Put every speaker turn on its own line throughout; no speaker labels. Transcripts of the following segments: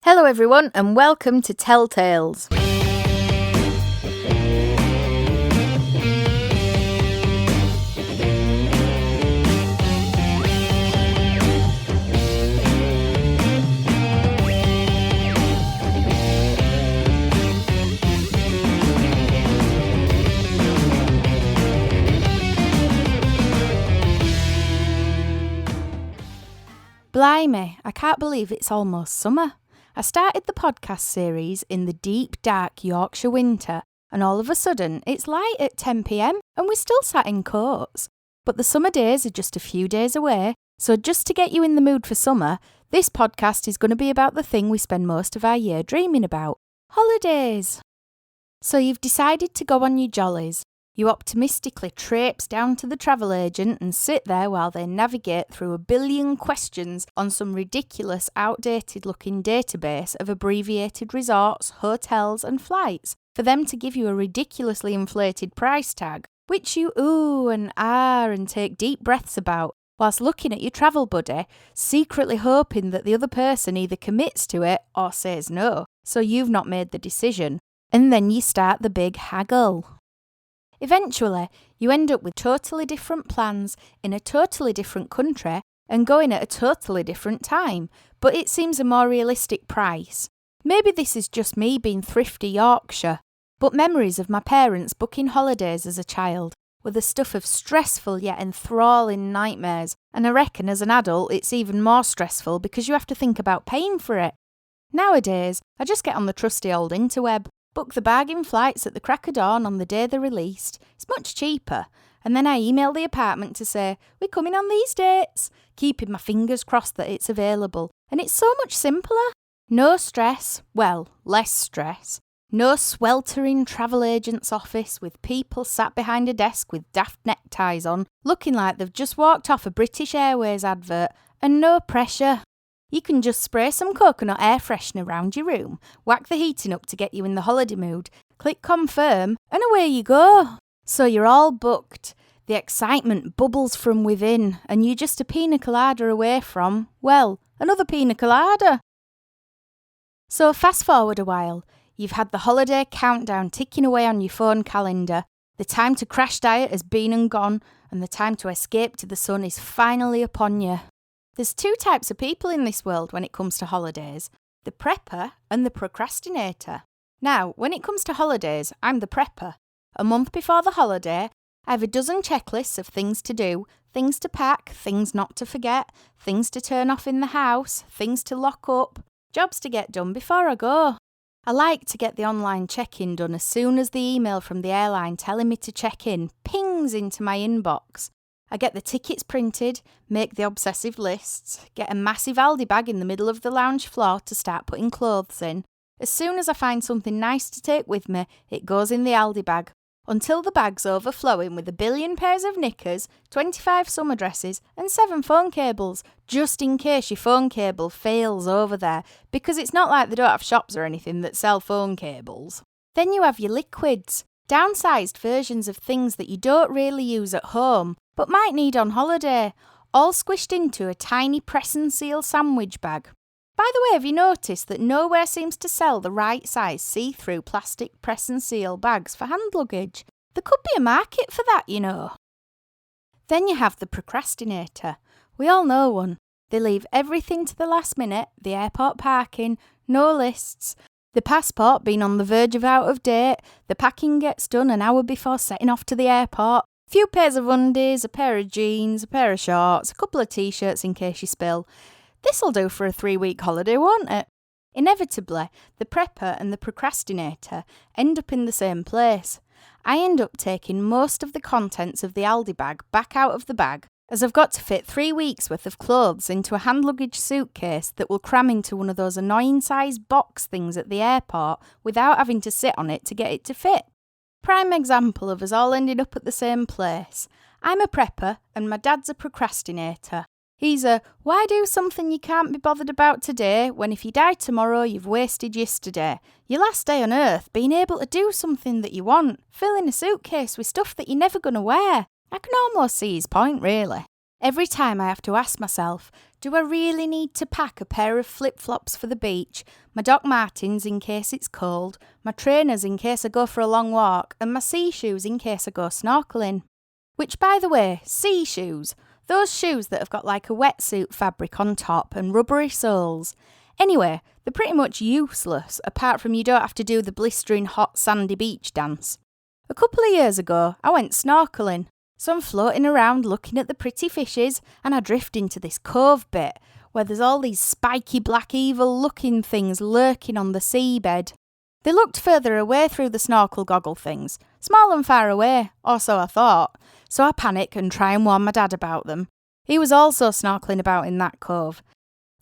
Hello everyone and welcome to Tel Tales. Blimey, I can't believe it's almost summer. I started the podcast series in the deep, dark Yorkshire winter, and all of a sudden it's light at 10 p.m. and we're still sat in coats. But the summer days are just a few days away, so just to get you in the mood for summer, this podcast is going to be about the thing we spend most of our year dreaming about: holidays. So you've decided to go on your jollies. You optimistically traipse down to the travel agent and sit there while they navigate through a billion questions on some ridiculous, outdated-looking database of abbreviated resorts, hotels and flights for them to give you a ridiculously inflated price tag, which you ooh and ah and take deep breaths about, whilst looking at your travel buddy, secretly hoping that the other person either commits to it or says no, so you've not made the decision. And then you start the big haggle. Eventually, you end up with totally different plans in a totally different country and going at a totally different time, but it seems a more realistic price. Maybe this is just me being thrifty Yorkshire, but memories of my parents booking holidays as a child were the stuff of stressful yet enthralling nightmares, and I reckon as an adult it's even more stressful because you have to think about paying for it. Nowadays, I just get on the trusty old interweb, book the bargain flights at the crack of dawn on the day they're released. It's much cheaper. And then I email the apartment to say, we're coming on these dates, keeping my fingers crossed that it's available. And it's so much simpler. No stress, well, less stress. No sweltering travel agent's office with people sat behind a desk with daft neckties on, looking like they've just walked off a British Airways advert. And no pressure. You can just spray some coconut air freshener around your room, whack the heating up to get you in the holiday mood, click confirm, and away you go. So you're all booked. The excitement bubbles from within, and you're just a pina colada away from, well, another pina colada. So fast forward a while. You've had the holiday countdown ticking away on your phone calendar. The time to crash diet has been and gone, and the time to escape to the sun is finally upon you. There's two types of people in this world when it comes to holidays: the prepper and the procrastinator. Now, when it comes to holidays, I'm the prepper. A month before the holiday, I have a dozen checklists of things to do, things to pack, things not to forget, things to turn off in the house, things to lock up, jobs to get done before I go. I like to get the online check-in done as soon as the email from the airline telling me to check in pings into my inbox. I get the tickets printed, make the obsessive lists, get a massive Aldi bag in the middle of the lounge floor to start putting clothes in. As soon as I find something nice to take with me, it goes in the Aldi bag, until the bag's overflowing with a billion pairs of knickers, 25 summer dresses and 7 phone cables, just in case your phone cable fails over there, because it's not like they don't have shops or anything that sell phone cables. Then you have your liquids, downsized versions of things that you don't really use at home, but might need on holiday, all squished into a tiny press and seal sandwich bag. By the way, have you noticed that nowhere seems to sell the right size see-through plastic press and seal bags for hand luggage? There could be a market for that, you know. Then you have the procrastinator. We all know one. They leave everything to the last minute, the airport parking, no lists, the passport being on the verge of out of date, the packing gets done an hour before setting off to the airport, few pairs of undies, a pair of jeans, a pair of shorts, a couple of t-shirts in case you spill. This'll do for a 3-week holiday, won't it? Inevitably, the prepper and the procrastinator end up in the same place. I end up taking most of the contents of the Aldi bag back out of the bag, as I've got to fit 3 weeks' worth of clothes into a hand luggage suitcase that will cram into one of those annoying sized box things at the airport without having to sit on it to get it to fit. Prime example of us all ending up at the same place. I'm a prepper and my dad's a procrastinator. He's a, why do something you can't be bothered about today when if you die tomorrow you've wasted yesterday? Your last day on earth being able to do something that you want, filling a suitcase with stuff that you're never going to wear. I can almost see his point, really. Every time I have to ask myself, Do I really need to pack a pair of flip-flops for the beach, my Doc Martens in case it's cold, my trainers in case I go for a long walk, and my sea shoes in case I go snorkeling? Which, by the way, sea shoes, those shoes that have got like a wetsuit fabric on top and rubbery soles. Anyway, they're pretty much useless, apart from you don't have to do the blistering hot sandy beach dance. A couple of years ago, I went snorkeling. So I'm floating around looking at the pretty fishes, and I drift into this cove bit where there's all these spiky black evil looking things lurking on the seabed. They looked further away through the snorkel goggle things, small and far away, or so I thought. So I panic and try and warn my dad about them. He was also snorkeling about in that cove.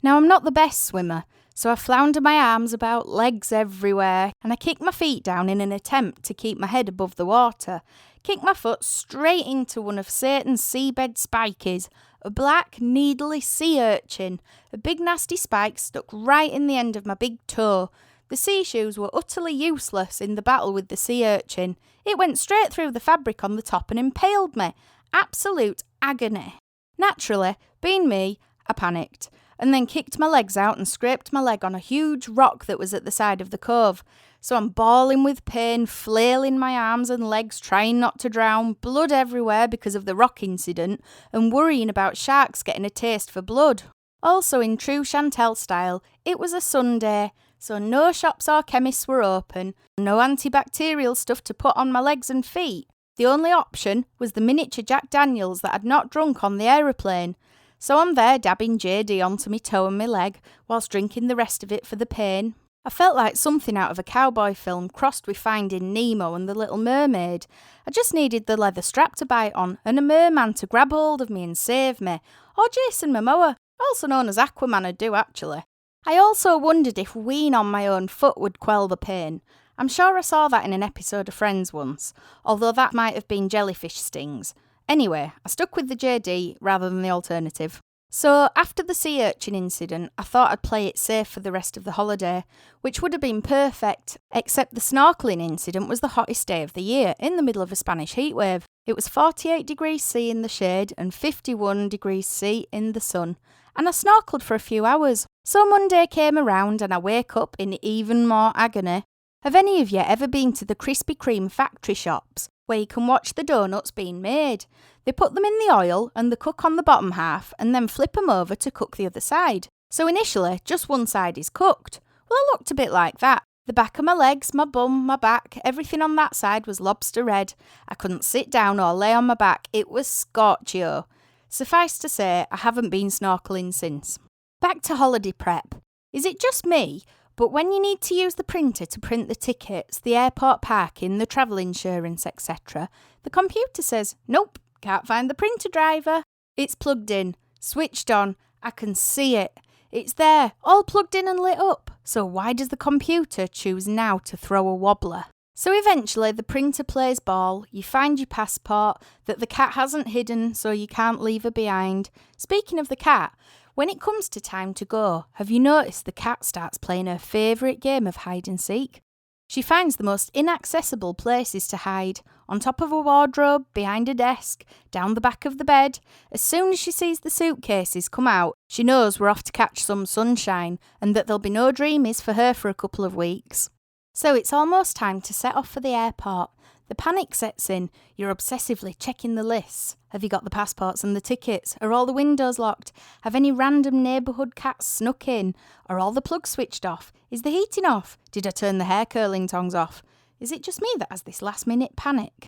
Now I'm not the best swimmer, so I flounder my arms about, legs everywhere, and I kick my feet down in an attempt to keep my head above the water. Kick my foot straight into one of Satan's seabed spikies, a black, needly sea urchin. A big nasty spike stuck right in the end of my big toe. The sea shoes were utterly useless in the battle with the sea urchin. It went straight through the fabric on the top and impaled me. Absolute agony. Naturally, being me, I panicked, and then kicked my legs out and scraped my leg on a huge rock that was at the side of the cove. So I'm bawling with pain, flailing my arms and legs, trying not to drown, blood everywhere because of the rock incident, and worrying about sharks getting a taste for blood. Also, in true Chantel style, it was a Sunday, so no shops or chemists were open, no antibacterial stuff to put on my legs and feet. The only option was the miniature Jack Daniels that I'd not drunk on the aeroplane. So I'm there dabbing JD onto me toe and my leg, whilst drinking the rest of it for the pain. I felt like something out of a cowboy film crossed with Finding Nemo and The Little Mermaid. I just needed the leather strap to bite on and a merman to grab hold of me and save me. Or Jason Momoa, also known as Aquaman, would do actually. I also wondered if weeing on my own foot would quell the pain. I'm sure I saw that in an episode of Friends once, although that might have been jellyfish stings. Anyway, I stuck with the JD rather than the alternative. So, after the sea urchin incident, I thought I'd play it safe for the rest of the holiday, which would have been perfect, except the snorkelling incident was the hottest day of the year, in the middle of a Spanish heatwave. It was 48 degrees C in the shade and 51 degrees C in the sun, and I snorkeled for a few hours. So Monday came around and I wake up in even more agony. Have any of you ever been to the Krispy Kreme factory shops, where you can watch the donuts being made? They put them in the oil and the cook on the bottom half and then flip them over to cook the other side. So initially, just one side is cooked. Well, it looked a bit like that. The back of my legs, my bum, my back, everything on that side was lobster red. I couldn't sit down or lay on my back. It was scorchio. Suffice to say, I haven't been snorkelling since. Back to holiday prep. Is it just me? But when you need to use the printer to print the tickets, the airport parking, the travel insurance, etc., the computer says, nope, can't find the printer driver. It's plugged in, switched on, I can see it. It's there, all plugged in and lit up. So why does the computer choose now to throw a wobbler? So eventually the printer plays ball, you find your passport that the cat hasn't hidden so you can't leave her behind. Speaking of the cat, when it comes to time to go, have you noticed the cat starts playing her favourite game of hide and seek? She finds the most inaccessible places to hide, on top of a wardrobe, behind a desk, down the back of the bed. As soon as she sees the suitcases come out, she knows we're off to catch some sunshine and that there'll be no dreamies for her for a couple of weeks. So it's almost time to set off for the airport. The panic sets in. You're obsessively checking the lists. Have you got the passports and the tickets? Are all the windows locked? Have any random neighbourhood cats snuck in? Are all the plugs switched off? Is the heating off? Did I turn the hair curling tongs off? Is it just me that has this last minute panic?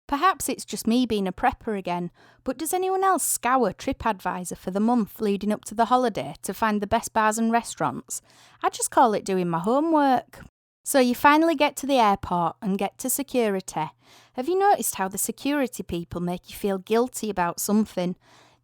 Perhaps it's just me being a prepper again, but does anyone else scour TripAdvisor for the month leading up to the holiday to find the best bars and restaurants? I just call it doing my homework. So you finally get to the airport and get to security. Have you noticed how the security people make you feel guilty about something?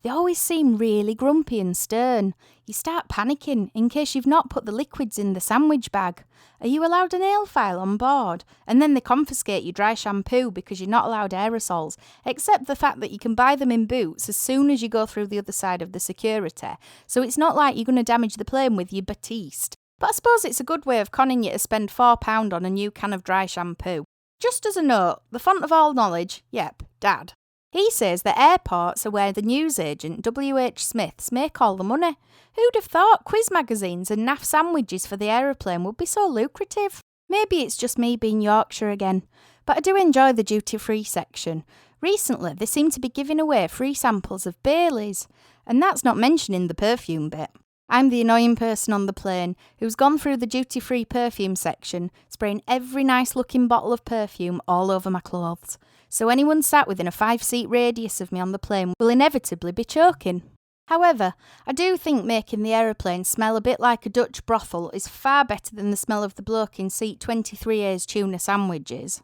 They always seem really grumpy and stern. You start panicking in case you've not put the liquids in the sandwich bag. Are you allowed a nail file on board? And then they confiscate your dry shampoo because you're not allowed aerosols, except the fact that you can buy them in Boots as soon as you go through the other side of the security. So it's not like you're going to damage the plane with your Batiste. But I suppose it's a good way of conning you to spend £4 on a new can of dry shampoo. Just as a note, the font of all knowledge, yep, Dad. He says that airports are where the newsagent W.H. Smiths make all the money. Who'd have thought quiz magazines and naff sandwiches for the aeroplane would be so lucrative? Maybe it's just me being Yorkshire again, but I do enjoy the duty-free section. Recently, they seem to be giving away free samples of Baileys, and that's not mentioning the perfume bit. I'm the annoying person on the plane who's gone through the duty-free perfume section, spraying every nice-looking bottle of perfume all over my clothes. So anyone sat within a 5-seat radius of me on the plane will inevitably be choking. However, I do think making the aeroplane smell a bit like a Dutch brothel is far better than the smell of the bloke in seat 23A's tuna sandwiches.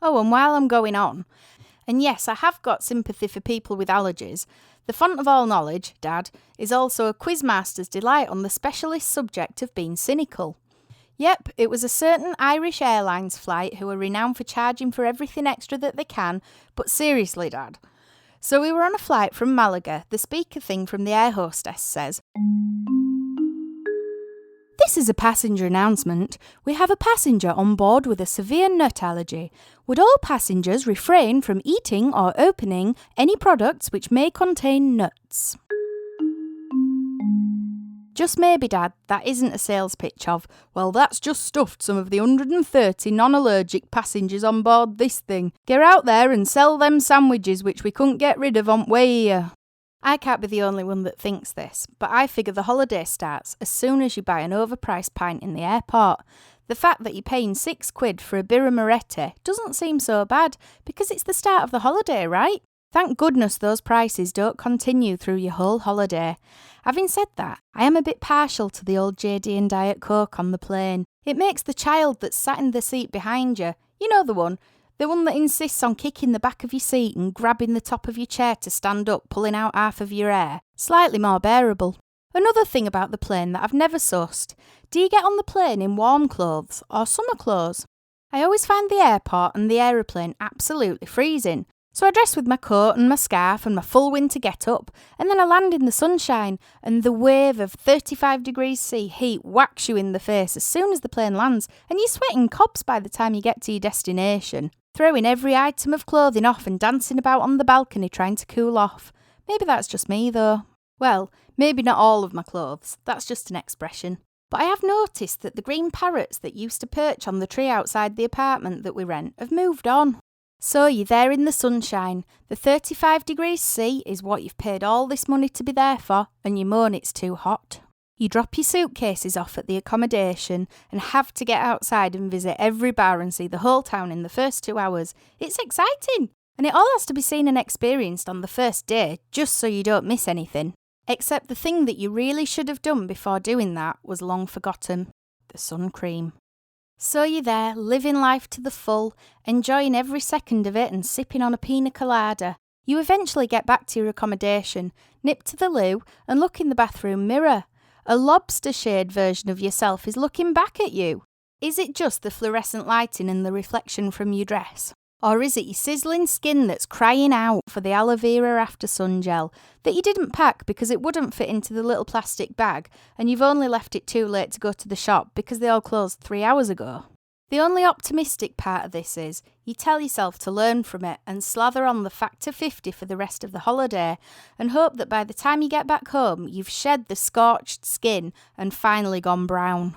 Oh, and while I'm going on, and yes, I have got sympathy for people with allergies, the font of all knowledge, Dad, is also a quizmaster's delight on the specialist subject of being cynical. Yep, it was a certain Irish Airlines flight who are renowned for charging for everything extra that they can, but seriously, Dad. So we were on a flight from Malaga. The speaker thing from the air hostess says, "This is a passenger announcement. We have a passenger on board with a severe nut allergy. Would all passengers refrain from eating or opening any products which may contain nuts?" Just maybe, Dad, that isn't a sales pitch of, well, that's just stuffed some of the 130 non-allergic passengers on board this thing. Get out there and sell them sandwiches which we couldn't get rid of on way here. I can't be the only one that thinks this, but I figure the holiday starts as soon as you buy an overpriced pint in the airport. The fact that you're paying £6 for a birra moretti doesn't seem so bad because it's the start of the holiday, right? Thank goodness those prices don't continue through your whole holiday. Having said that, I am a bit partial to the old JD and Diet Coke on the plane. It makes the child that's sat in the seat behind you, you know the one that insists on kicking the back of your seat and grabbing the top of your chair to stand up, pulling out half of your hair, slightly more bearable. Another thing about the plane that I've never sussed, do you get on the plane in warm clothes or summer clothes? I always find the airport and the aeroplane absolutely freezing. So I dress with my coat and my scarf and my full winter get-up, and then I land in the sunshine, and the wave of 35 degrees C heat whacks you in the face as soon as the plane lands, and you're sweating cobs by the time you get to your destination, throwing every item of clothing off and dancing about on the balcony trying to cool off. Maybe that's just me, though. Well, maybe not all of my clothes, that's just an expression. But I have noticed that the green parrots that used to perch on the tree outside the apartment that we rent have moved on. So you're there in the sunshine, the 35 degrees C is what you've paid all this money to be there for, and you moan it's too hot. You drop your suitcases off at the accommodation and have to get outside and visit every bar and see the whole town in the first 2 hours. It's exciting, and it all has to be seen and experienced on the first day, just so you don't miss anything. Except the thing that you really should have done before doing that was long forgotten, the sun cream. So you're there, living life to the full, enjoying every second of it and sipping on a pina colada. You eventually get back to your accommodation, nip to the loo and look in the bathroom mirror. A lobster shade version of yourself is looking back at you. Is it just the fluorescent lighting and the reflection from your dress? Or is it your sizzling skin that's crying out for the aloe vera after sun gel that you didn't pack because it wouldn't fit into the little plastic bag and you've only left it too late to go to the shop because they all closed 3 hours ago? The only optimistic part of this is you tell yourself to learn from it and slather on the factor 50 for the rest of the holiday and hope that by the time you get back home you've shed the scorched skin and finally gone brown.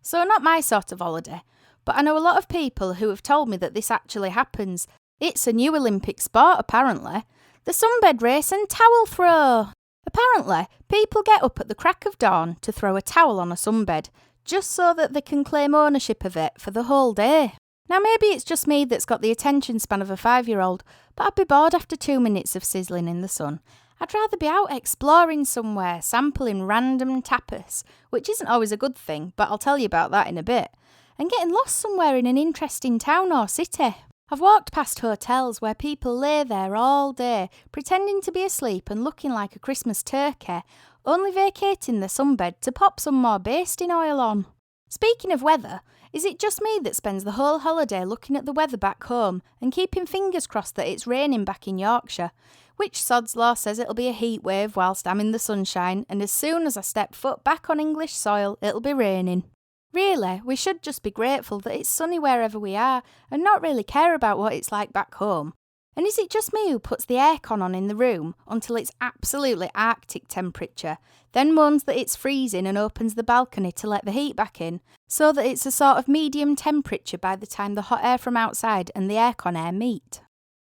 So not my sort of holiday. But I know a lot of people who have told me that this actually happens. It's a new Olympic sport, apparently. The sunbed race and towel throw. Apparently, people get up at the crack of dawn to throw a towel on a sunbed, just so that they can claim ownership of it for the whole day. Now, maybe it's just me that's got the attention span of a 5-year-old, but I'd be bored after 2 minutes of sizzling in the sun. I'd rather be out exploring somewhere, sampling random tapas, which isn't always a good thing, but I'll tell you about that in a bit. And getting lost somewhere in an interesting town or city. I've walked past hotels where people lay there all day, pretending to be asleep and looking like a Christmas turkey, only vacating the sunbed to pop some more basting oil on. Speaking of weather, is it just me that spends the whole holiday looking at the weather back home and keeping fingers crossed that it's raining back in Yorkshire? Which sod's law says it'll be a heat wave whilst I'm in the sunshine, and as soon as I step foot back on English soil, it'll be raining. Really, we should just be grateful that it's sunny wherever we are and not really care about what it's like back home. And is it just me who puts the aircon on in the room until it's absolutely Arctic temperature, then moans that it's freezing and opens the balcony to let the heat back in, so that it's a sort of medium temperature by the time the hot air from outside and the aircon air meet?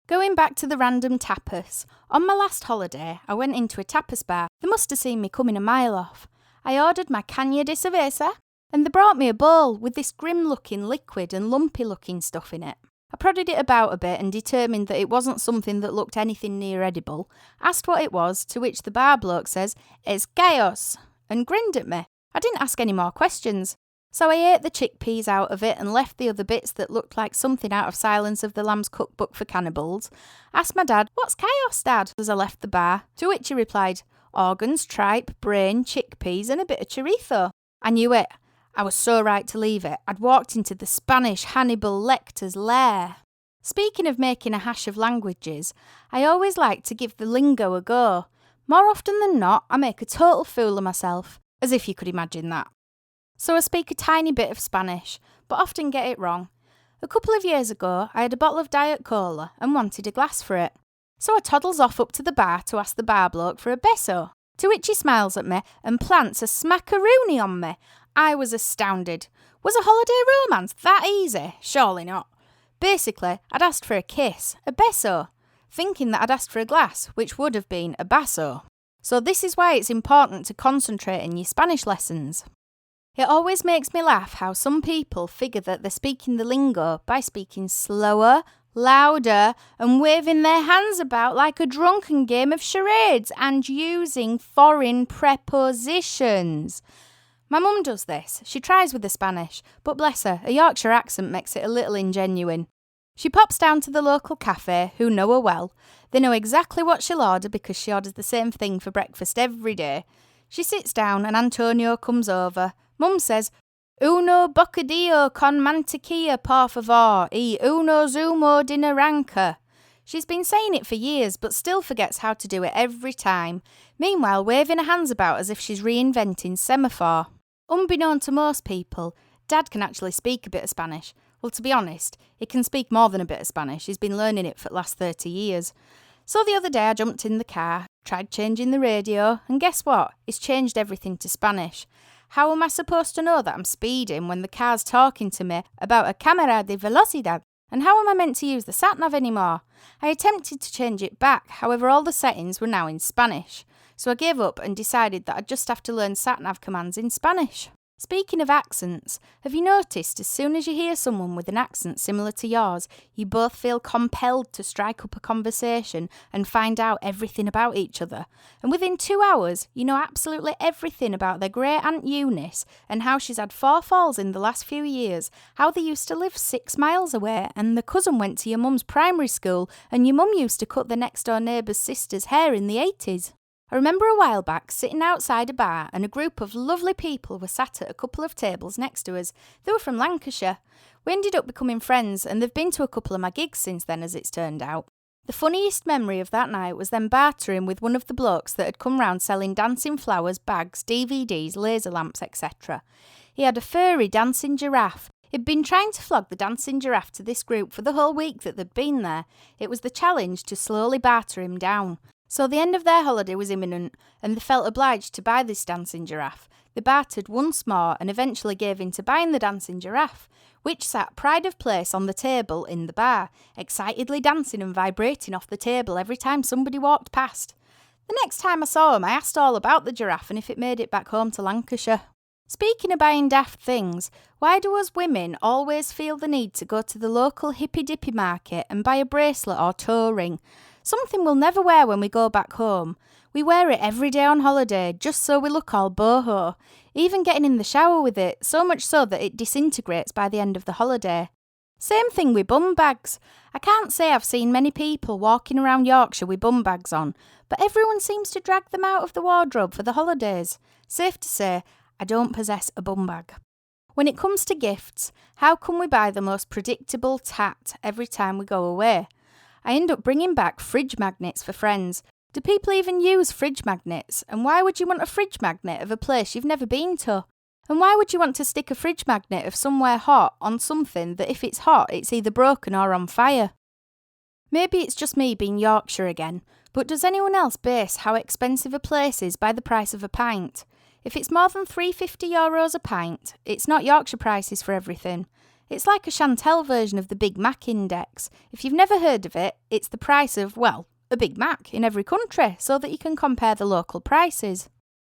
Going back to the random tapas, on my last holiday I went into a tapas bar. They must have seen me coming a mile off. I ordered my caña de cerveza, and they brought me a bowl with this grim-looking liquid and lumpy-looking stuff in it. I prodded it about a bit and determined that it wasn't something that looked anything near edible, asked what it was, to which the bar bloke says, "Es chaos," and grinned at me. I didn't ask any more questions. So I ate the chickpeas out of it and left the other bits that looked like something out of Silence of the Lambs cookbook for cannibals. Asked my dad, "What's chaos, Dad?" as I left the bar, to which he replied, "Organs, tripe, brain, chickpeas and a bit of chorizo." I knew it. I was so right to leave it. I'd walked into the Spanish Hannibal Lecter's lair. Speaking of making a hash of languages, I always like to give the lingo a go. More often than not, I make a total fool of myself, as if you could imagine that. So I speak a tiny bit of Spanish, but often get it wrong. A couple of years ago, I had a bottle of Diet Cola and wanted a glass for it. So I toddles off up to the bar to ask the bar bloke for a beso, to which he smiles at me and plants a smackaroony on me. I was astounded. Was a holiday romance that easy? Surely not. Basically, I'd asked for a kiss, a beso, thinking that I'd asked for a glass, which would have been a baso. So this is why it's important to concentrate in your Spanish lessons. It always makes me laugh how some people figure that they're speaking the lingo by speaking slower, louder, and waving their hands about like a drunken game of charades and using foreign prepositions. My mum does this. She tries with the Spanish, but bless her, a Yorkshire accent makes it a little ingenuine. She pops down to the local cafe, who know her well. They know exactly what she'll order because she orders the same thing for breakfast every day. She sits down and Antonio comes over. Mum says, "Uno bocadillo con mantequilla, por favor, y uno zumo de naranja." She's been saying it for years, but still forgets how to do it every time, meanwhile waving her hands about as if she's reinventing semaphore. Unbeknown to most people, Dad can actually speak a bit of Spanish. Well, to be honest, he can speak more than a bit of Spanish. He's been learning it for the last 30 years. So the other day I jumped in the car, tried changing the radio, and guess what? It's changed everything to Spanish. How am I supposed to know that I'm speeding when the car's talking to me about a cámara de velocidad? And how am I meant to use the sat-nav anymore? I attempted to change it back, however all the settings were now in Spanish. So I gave up and decided that I'd just have to learn sat-nav commands in Spanish. Speaking of accents, have you noticed as soon as you hear someone with an accent similar to yours, you both feel compelled to strike up a conversation and find out everything about each other? And within 2 hours, you know absolutely everything about their great Aunt Eunice and how she's had 4 falls in the last few years, how they used to live 6 miles away and the cousin went to your mum's primary school and your mum used to cut the next door neighbour's sister's hair in the 80s. I remember a while back sitting outside a bar and a group of lovely people were sat at a couple of tables next to us. They were from Lancashire. We ended up becoming friends and they've been to a couple of my gigs since then, as it's turned out. The funniest memory of that night was them bartering with one of the blokes that had come round selling dancing flowers, bags, DVDs, laser lamps, etc. He had a furry dancing giraffe. He'd been trying to flog the dancing giraffe to this group for the whole week that they'd been there. It was the challenge to slowly barter him down. So the end of their holiday was imminent, and they felt obliged to buy this dancing giraffe. They bartered once more and eventually gave in to buying the dancing giraffe, which sat pride of place on the table in the bar, excitedly dancing and vibrating off the table every time somebody walked past. The next time I saw him, I asked all about the giraffe and if it made it back home to Lancashire. Speaking of buying daft things, why do us women always feel the need to go to the local hippy-dippy market and buy a bracelet or toe ring? Something we'll never wear when we go back home. We wear it every day on holiday, just so we look all boho. Even getting in the shower with it, so much so that it disintegrates by the end of the holiday. Same thing with bum bags. I can't say I've seen many people walking around Yorkshire with bum bags on, but everyone seems to drag them out of the wardrobe for the holidays. Safe to say, I don't possess a bum bag. When it comes to gifts, how can we buy the most predictable tat every time we go away? I end up bringing back fridge magnets for friends. Do people even use fridge magnets? And why would you want a fridge magnet of a place you've never been to? And why would you want to stick a fridge magnet of somewhere hot on something that if it's hot, it's either broken or on fire? Maybe it's just me being Yorkshire again, but does anyone else base how expensive a place is by the price of a pint? If it's more than €350 a pint, it's not Yorkshire prices for everything. It's like a Chantel version of the Big Mac index. If you've never heard of it, it's the price of, well, a Big Mac in every country so that you can compare the local prices.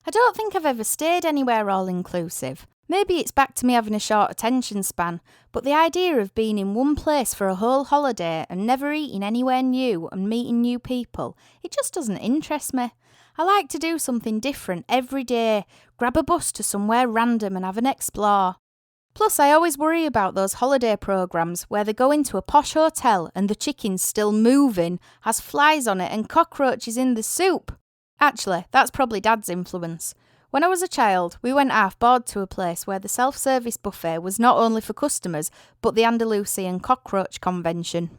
I don't think I've ever stayed anywhere all-inclusive. Maybe it's back to me having a short attention span, but the idea of being in one place for a whole holiday and never eating anywhere new and meeting new people, it just doesn't interest me. I like to do something different every day, grab a bus to somewhere random and have an explore. Plus, I always worry about those holiday programmes where they go into a posh hotel and the chicken's still moving, has flies on it and cockroaches in the soup. Actually, that's probably Dad's influence. When I was a child, we went half-board to a place where the self-service buffet was not only for customers, but the Andalusian cockroach convention.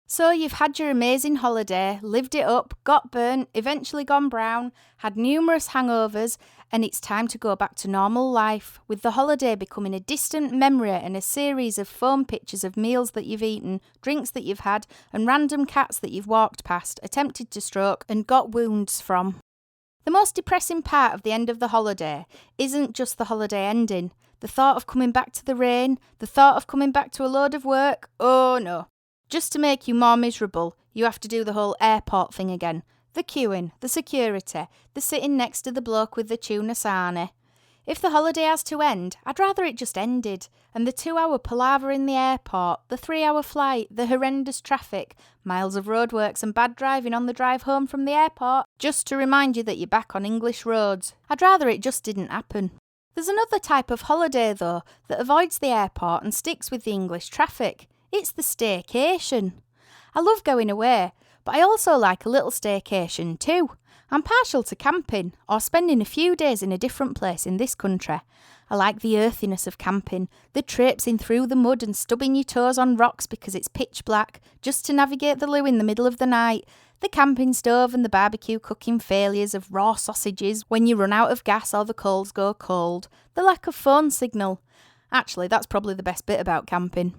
So you've had your amazing holiday, lived it up, got burnt, eventually gone brown, had numerous hangovers, and it's time to go back to normal life, with the holiday becoming a distant memory and a series of phone pictures of meals that you've eaten, drinks that you've had, and random cats that you've walked past, attempted to stroke, and got wounds from. The most depressing part of the end of the holiday isn't just the holiday ending. The thought of coming back to the rain, the thought of coming back to a load of work, oh no. Just to make you more miserable, you have to do the whole airport thing again. The queuing, the security, the sitting next to the bloke with the tuna sarnie. If the holiday has to end, I'd rather it just ended, and the 2-hour palaver in the airport, the 3-hour flight, the horrendous traffic, miles of roadworks and bad driving on the drive home from the airport, just to remind you that you're back on English roads. I'd rather it just didn't happen. There's another type of holiday though, that avoids the airport and sticks with the English traffic. It's the staycation. I love going away, but I also like a little staycation too. I'm partial to camping, or spending a few days in a different place in this country. I like the earthiness of camping, the traipsing through the mud and stubbing your toes on rocks because it's pitch black, just to navigate the loo in the middle of the night, the camping stove and the barbecue cooking failures of raw sausages when you run out of gas or the coals go cold, the lack of phone signal. Actually, that's probably the best bit about camping.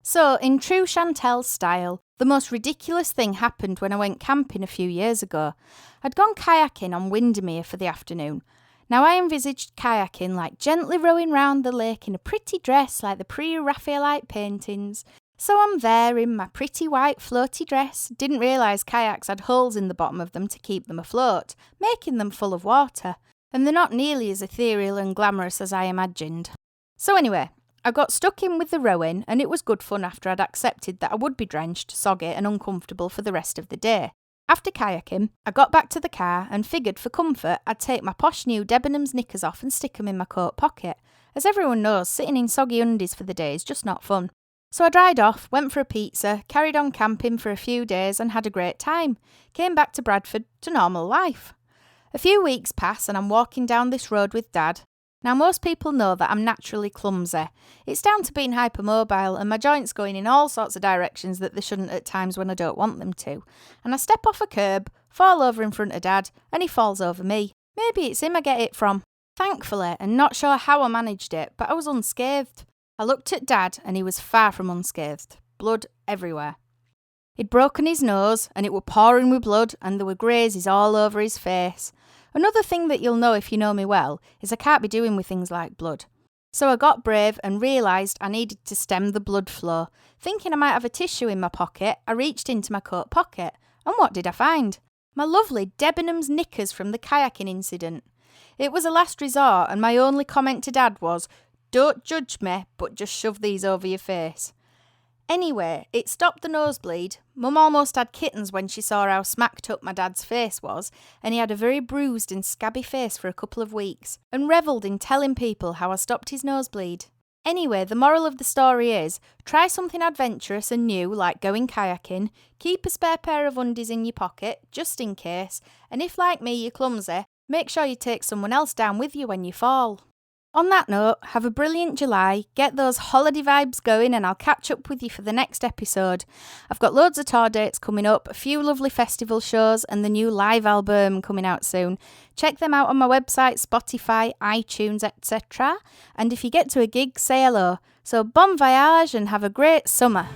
So, in true Chantel style, the most ridiculous thing happened when I went camping a few years ago. I'd gone kayaking on Windermere for the afternoon. Now I envisaged kayaking like gently rowing round the lake in a pretty dress like the pre-Raphaelite paintings. So I'm there in my pretty white floaty dress, didn't realise kayaks had holes in the bottom of them to keep them afloat, making them full of water, and they're not nearly as ethereal and glamorous as I imagined. So anyway, I got stuck in with the rowing, and it was good fun after I'd accepted that I would be drenched, soggy and uncomfortable for the rest of the day. After kayaking, I got back to the car and figured for comfort I'd take my posh new Debenhams knickers off and stick them in my coat pocket. As everyone knows, sitting in soggy undies for the day is just not fun. So I dried off, went for a pizza, carried on camping for a few days and had a great time. Came back to Bradford to normal life. A few weeks pass and I'm walking down this road with Dad. Now, most people know that I'm naturally clumsy. It's down to being hypermobile and my joints going in all sorts of directions that they shouldn't at times when I don't want them to. And I step off a curb, fall over in front of Dad, and he falls over me. Maybe it's him I get it from. Thankfully, and not sure how I managed it, but I was unscathed. I looked at Dad and he was far from unscathed. Blood everywhere. He'd broken his nose and it were pouring with blood and there were grazes all over his face. Another thing that you'll know if you know me well is I can't be doing with things like blood. So I got brave and realised I needed to stem the blood flow. Thinking I might have a tissue in my pocket, I reached into my coat pocket. And what did I find? My lovely Debenhams knickers from the kayaking incident. It was a last resort and my only comment to Dad was, "Don't judge me, but just shove these over your face." Anyway, it stopped the nosebleed. Mum almost had kittens when she saw how smacked up my Dad's face was, and he had a very bruised and scabby face for a couple of weeks, and revelled in telling people how I stopped his nosebleed. Anyway, the moral of the story is, try something adventurous and new like going kayaking, keep a spare pair of undies in your pocket, just in case, and if like me you're clumsy, make sure you take someone else down with you when you fall. On that note, have a brilliant July, get those holiday vibes going and I'll catch up with you for the next episode. I've got loads of tour dates coming up, a few lovely festival shows and the new live album coming out soon. Check them out on my website, Spotify, iTunes, etc. And if you get to a gig, say hello. So bon voyage and have a great summer.